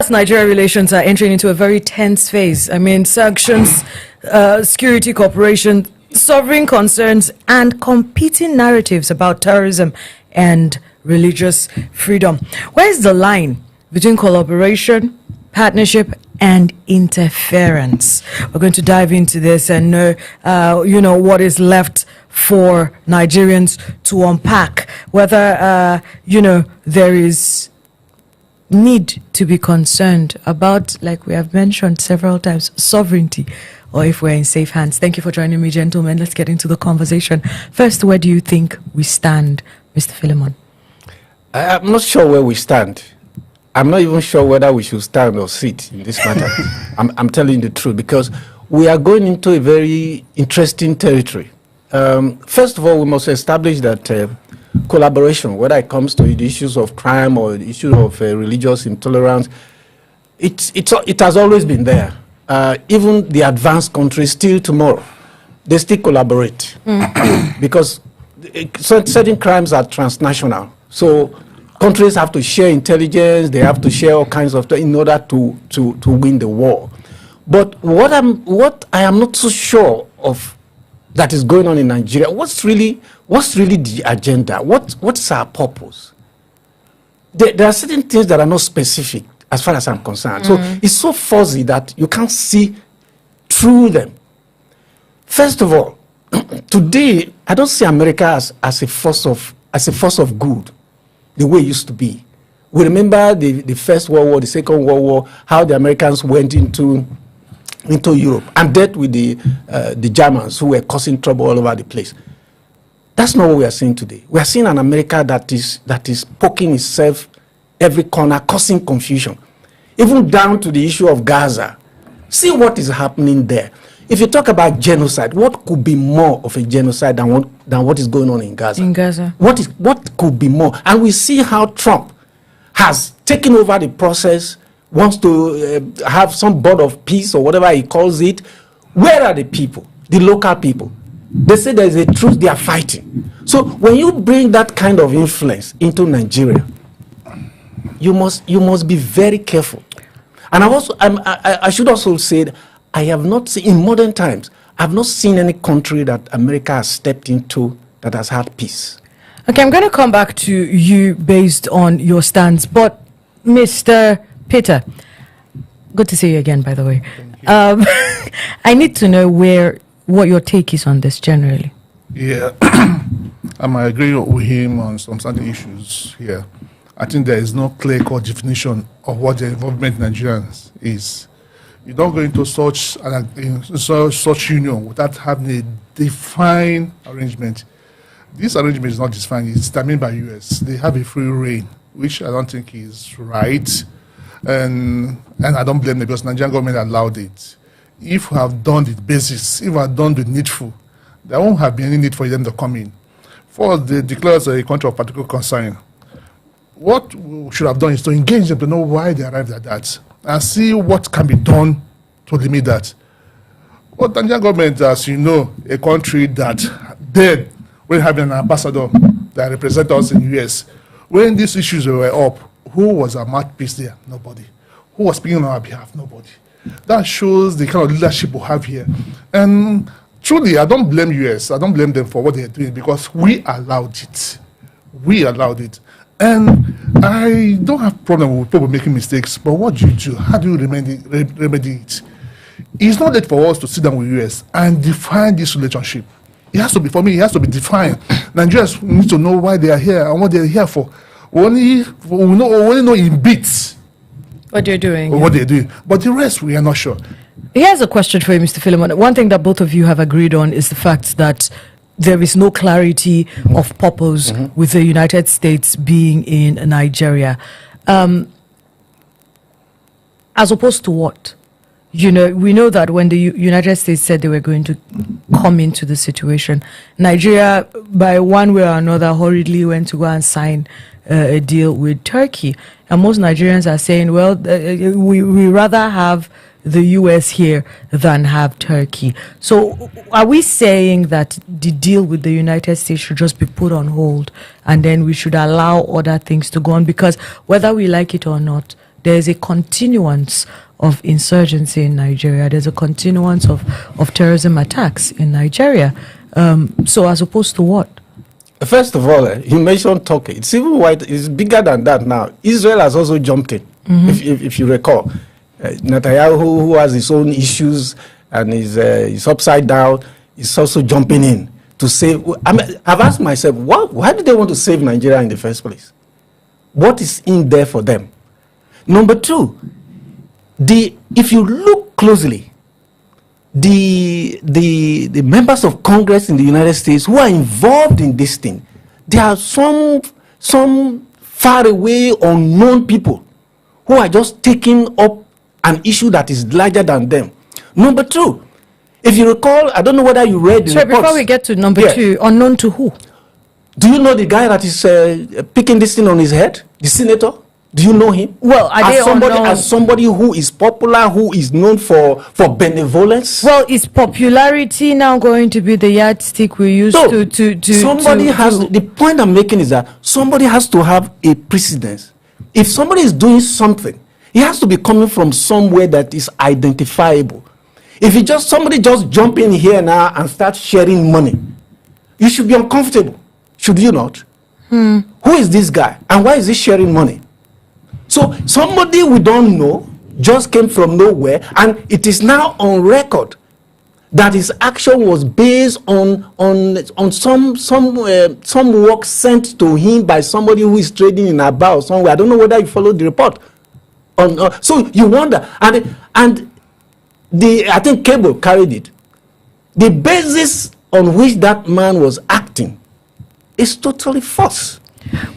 U.S.-Nigeria relations are entering into a very tense phase. I mean, sanctions, security cooperation, sovereign concerns, and competing narratives about terrorism and religious freedom. Where's the line between collaboration, partnership, and interference? We're going to dive into this and know, what is left for Nigerians to unpack, whether, there is need to be concerned about, like we have mentioned several times, sovereignty, or if we're in safe hands. Thank you for joining me, gentlemen. Let's get into the conversation. First, where do you think we stand, Mr. Philemon? I'm not sure where we stand. I'm not even sure whether we should stand or sit in this matter. I'm telling you the truth, because we are going into a very interesting territory. First of all, we must establish that collaboration, whether it comes to the issues of crime or the issue of religious intolerance, it has always been there. Even the advanced countries still tomorrow, they still collaborate because certain crimes are transnational. So countries have to share intelligence, they have to share all kinds of things in order to win the war. But what I am not so sure of that is going on in Nigeria, what's really the agenda? What's our purpose? There are certain things that are not specific as far as I'm concerned. So it's so fuzzy that you can't see through them. First of all, today I don't see America as a force of good, the way it used to be. We remember the First World War, the Second World War, how the Americans went into Europe and dealt with the Germans who were causing trouble all over the place. That's not what we are seeing today. We are seeing an America that is poking itself every corner, causing confusion, even down to the issue of Gaza. See what is happening there. If you talk about genocide, what could be more of a genocide than what is going on in Gaza? In Gaza. What could be more? And we see how Trump has taken over the process, wants to have some board of peace or whatever he calls it. Where are the people, the local people? They say there is a truth they are fighting. So when you bring that kind of influence into Nigeria, you must be very careful. And I should also say that I have not seen, in modern times, I've not seen any country that America has stepped into that has had peace. Okay, I'm going to come back to you based on your stance, but Mr. Peter, good to see you again, by the way. I need to know what your take is on this generally. Yeah, I might agree with him on some certain issues here. I think there is no clear-cut definition of what the involvement in Nigerians is. You don't go into such union without having a defined arrangement. This arrangement is not defined, it's determined by US. They have a free reign, which I don't think is right. And I don't blame them because the Nigerian government allowed it. If we have done the basics, if we have done the needful, there won't have been any need for them to come in. First, they declare a country of particular concern. What we should have done is to engage them to know why they arrived at that and see what can be done to limit that. But the Nigerian government, as you know, a country that did, when having an ambassador that represents us in the US, when these issues were up, who was our mouthpiece there? Nobody. Who was speaking on our behalf? Nobody. That shows the kind of leadership we have here. And truly, I don't blame US. I don't blame them for what they're doing because we allowed it. We allowed it. And I don't have problem with people making mistakes, but what do you do? How do you remedy it? It's not late for us to sit down with US and define this relationship. It has to be, for me, it has to be defined. Nigerians need to know why they are here and what they're here for. We only know in bits what they're doing. What they're doing. But the rest, we are not sure. Here's a question for you, Mr. Philemon. One thing that both of you have agreed on is the fact that there is no clarity of purpose with the United States being in Nigeria. As opposed to what? We know that when the United States said they were going to come into the situation, Nigeria, by one way or another, hurriedly went to go and sign a deal with Turkey. And most Nigerians are saying, well, we rather have the US here than have Turkey. So are we saying that the deal with the United States should just be put on hold and then we should allow other things to go on? Because whether we like it or not, there is a continuance of insurgency in Nigeria. There's a continuance of terrorism attacks in Nigeria. So as opposed to what? First of all, you mentioned Turkey. It's even wide. It's bigger than that now. Israel has also jumped in, if you recall. Netanyahu, who has his own issues and is upside down, is also jumping in to save. I've asked myself, why do they want to save Nigeria in the first place? What is in there for them? Number two, if you look closely, the members of Congress in the United States who are involved in this thing, there are some far away unknown people who are just taking up an issue that is larger than them. Number two, if you recall, I don't know whether you read the So reports. before we get to number two, unknown to who? Do you know the guy that is picking this thing on his head? The senator? Do you know him? Well, are they unknown? As somebody who is popular, who is known for benevolence? Well, is popularity now going to be the yardstick we use to the point I'm making is that somebody has to have a precedence. If somebody is doing something, it has to be coming from somewhere that is identifiable. If somebody just jump in here now and start sharing money, you should be uncomfortable, should you not? Who is this guy and why is he sharing money? So somebody we don't know just came from nowhere, and it is now on record that his action was based on some work sent to him by somebody who is trading in a bar or somewhere. I don't know whether you followed the report. So you wonder, and I think Cable carried it. The basis on which that man was acting is totally false.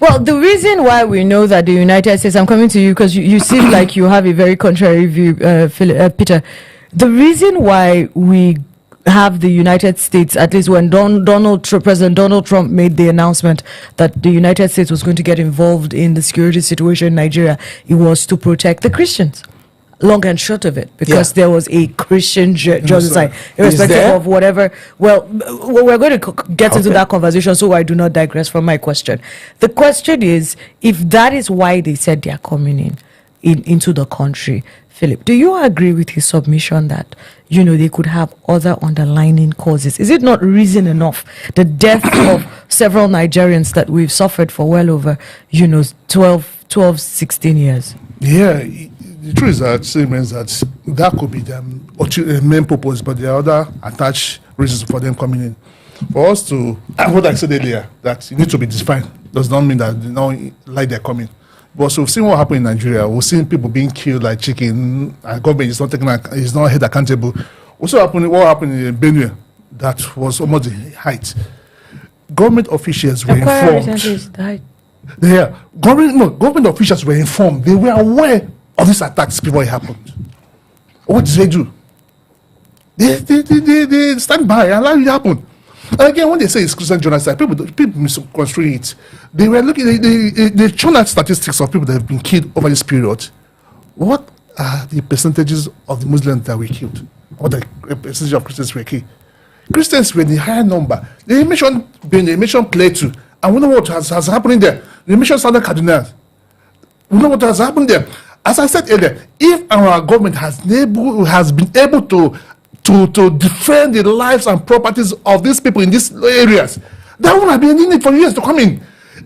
Well, the reason why we know that the United States, I'm coming to you because you seem like you have a very contrary view, Peter. The reason why we have the United States, at least when President Donald Trump made the announcement that the United States was going to get involved in the security situation in Nigeria, it was to protect the Christians. Long and short of it, because there was a Christian genocide, irrespective of whatever. Well, we're going to get into that conversation, so I do not digress from my question. The question is, if that is why they said they are coming into the country, Philip, do you agree with his submission that, they could have other underlying causes? Is it not reason enough, the death of several Nigerians that we've suffered for well over, 12, 16 years? Yeah. The truth is that that could be the main purpose, but there are other attached reasons for them coming in. For us to, what I said earlier, that you need to be defined, does not mean that they don't like they're coming. But so we've seen what happened in Nigeria. We've seen people being killed like chicken, and government is not held accountable. Also what happened in Benue, that was almost the height. Government officials were informed. Yeah, government officials were informed. They were aware of these attacks before it happened. What did they do? They stand by and allow it to happen. And again, when they say it's Christian genocide, people misconstrue it. They were looking, they shown out statistics of people that have been killed over this period. What are the percentages of the Muslims that were killed? What the percentage of Christians were killed? Christians were the higher number. They mentioned Plato, and we know what has happened there. They mentioned Southern Kaduna. We know what has happened there. As I said earlier, if our government has been able to defend the lives and properties of these people in these areas, there won't have been any need for years to come in.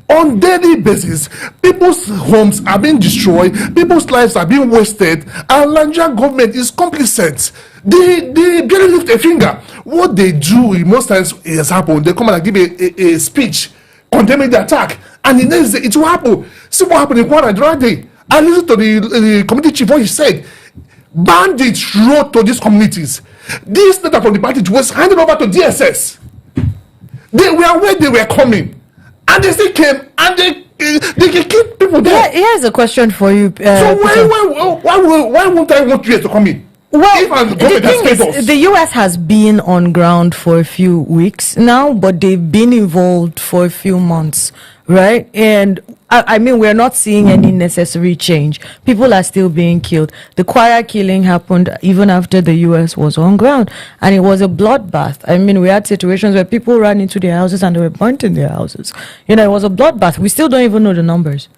On daily basis, people's homes are being destroyed, people's lives are being wasted, and Nigerian government is complicit. They barely lift a finger. What they do most times has happened. They come and give a speech condemning the attack, and the next day it will happen. See what happened in Kwara the other day. I listened to the committee chief, what he said. Bandits wrote to these communities. This letter from the bandit was handed over to DSS. They were where they were coming, and they still came, and they killed people there. Here's a question for you. So why won't I want you to come in? Well, the thing is, the U.S. has been on ground for a few weeks now, but they've been involved for a few months, right? And I mean, we're not seeing any necessary change. People are still being killed. The Kwara killing happened even after the U.S. was on ground, and it was a bloodbath. I mean, we had situations where people ran into their houses and they were burnt in their houses. It was a bloodbath. We still don't even know the numbers.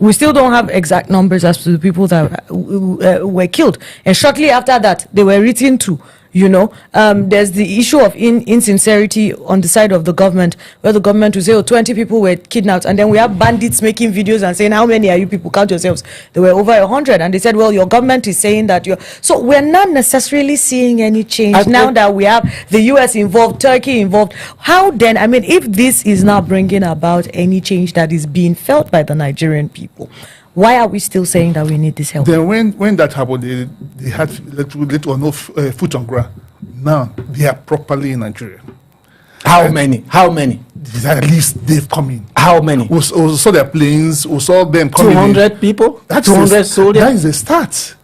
We still don't have exact numbers as to the people that were killed. And shortly after that, they were written to. There's the issue of insincerity on the side of the government, where the government will say, 20 people were kidnapped. And then we have bandits making videos and saying, how many are you people? Count yourselves. There were over 100. And they said, well, your government is saying that you're... So we're not necessarily seeing any change now that we have the US involved, Turkey involved. How then, if this is not bringing about any change that is being felt by the Nigerian people, why are we still saying that we need this help? Then when that happened, they had little or no foot on ground. Now they are properly in Nigeria. How many? At least they've come in. How many? We saw their planes. We saw them coming 200 in. people? That's 200 soldiers? That is a start.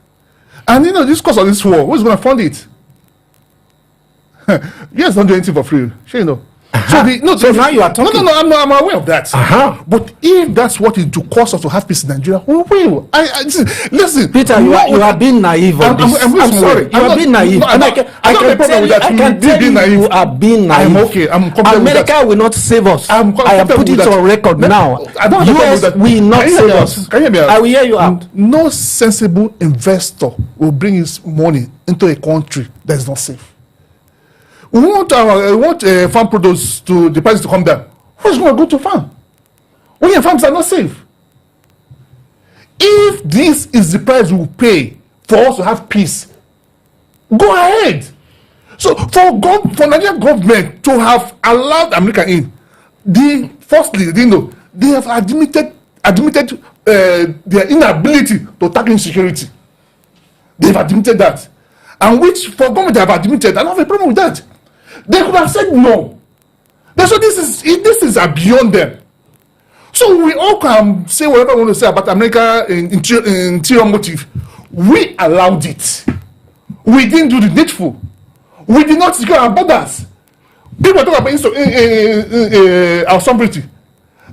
And this course of this war, who's going to fund it? Yes, don't do anything for free. Sure, you know. So now you are talking. No, I'm aware of that. But if that's what it would cost us to have peace in Nigeria, we will. Listen, Peter, you are being naive on this. I'm sorry. You are being naive. I can tell you you are being naive. I'm okay. I'm comfortable with that. America will not save us. I have put it on record now. US will not save us. Can you hear me out? I will hear you out. No sensible investor will bring his money into a country that is not safe. We want farm produce the prices to come down. Who's going to go to farm? When your farms are not safe. If this is the price we will pay for us to have peace, go ahead. So for Nigerian government to have allowed America in, firstly, they have admitted their inability to tackle insecurity. They've admitted that. And which for government they have admitted, I don't have a problem with that. They could have said no. So this is beyond them. So we all can say whatever we want to say about America in interior motive. We allowed it. We didn't do the needful. We did not secure our borders. People talk about our sovereignty.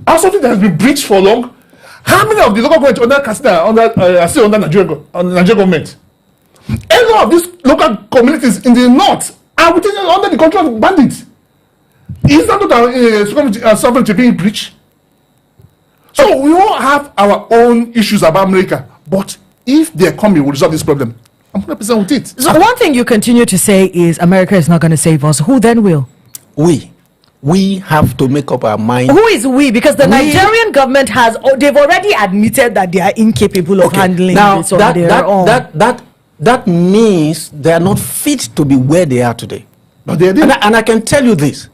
Our sovereignty has been breached for long. How many of the local governments are still under Nigerian government? A lot of these local communities in the north are under the control of bandits. Is that not our sovereignty being breached? So we all have our own issues about America, but if they're coming, we'll resolve this problem. I'm 100% with it. So one thing you continue to say is America is not going to save us. Who then will? We have to make up our mind. Who is we? Because the Nigerian government they've already admitted that they are incapable of handling this on their own. That means they are not fit to be where they are today. But they and I can tell you this.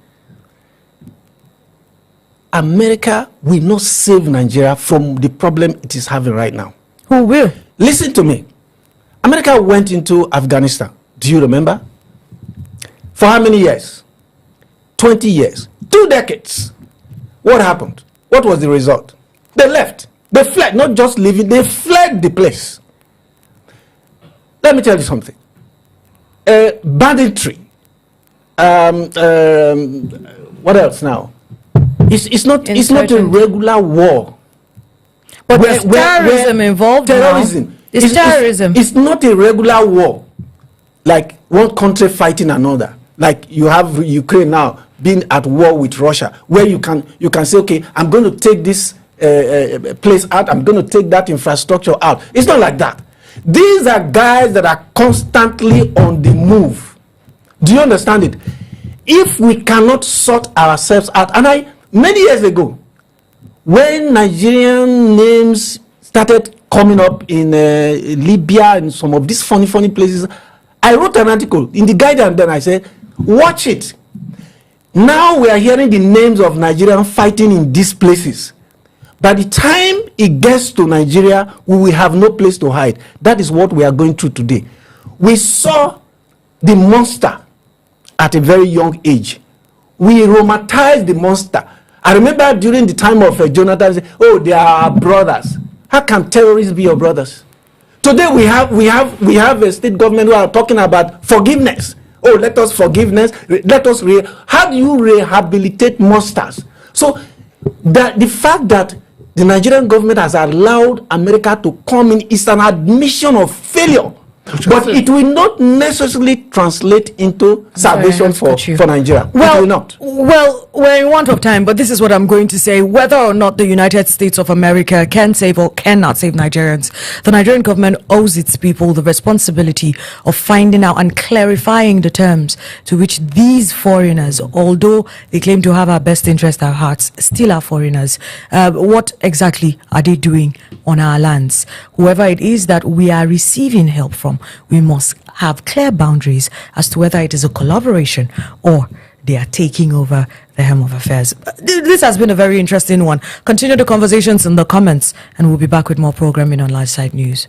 America will not save Nigeria from the problem it is having right now. Who will? Listen to me. America went into Afghanistan. Do you remember? For how many years? 20 years. 2 decades. What happened? What was the result? They left. They fled. Not just leaving. They fled the place. Let me tell you something. Banditry. What else now? It's not a regular war. But there's terrorism involved. Terrorism. It's terrorism. It's not a regular war. Like one country fighting another. Like you have Ukraine now being at war with Russia, where you can say, okay, I'm going to take this place out. I'm going to take that infrastructure out. It's not like that. These are guys that are constantly on the move. Do you understand it? If we cannot sort ourselves out, and many years ago, when Nigerian names started coming up in Libya and some of these funny places, I wrote an article in the Guardian. Then I said, watch it. Now we are hearing the names of Nigerians fighting in these places. By the time it gets to Nigeria, we will have no place to hide. That is what we are going through today. We saw the monster at a very young age. We romanticized the monster. I remember during the time of Jonathan, they are our brothers. How can terrorists be your brothers? Today we have a state government who are talking about forgiveness. Let us forgiveness. How do you rehabilitate monsters? So the fact that the Nigerian government has allowed America to come in is an admission of failure But it will not necessarily translate into salvation for Nigeria. It will not. Well, we're in want of time, but this is what I'm going to say. Whether or not the United States of America can save or cannot save Nigerians, the Nigerian government owes its people the responsibility of finding out and clarifying the terms to which these foreigners, although they claim to have our best interest at heart, still are foreigners. What exactly are they doing on our lands? Whoever it is that we are receiving help from, we must have clear boundaries as to whether it is a collaboration or they are taking over the helm of affairs. This has been a very interesting one. Continue the conversations in the comments, and we'll be back with more programming on Live Side News.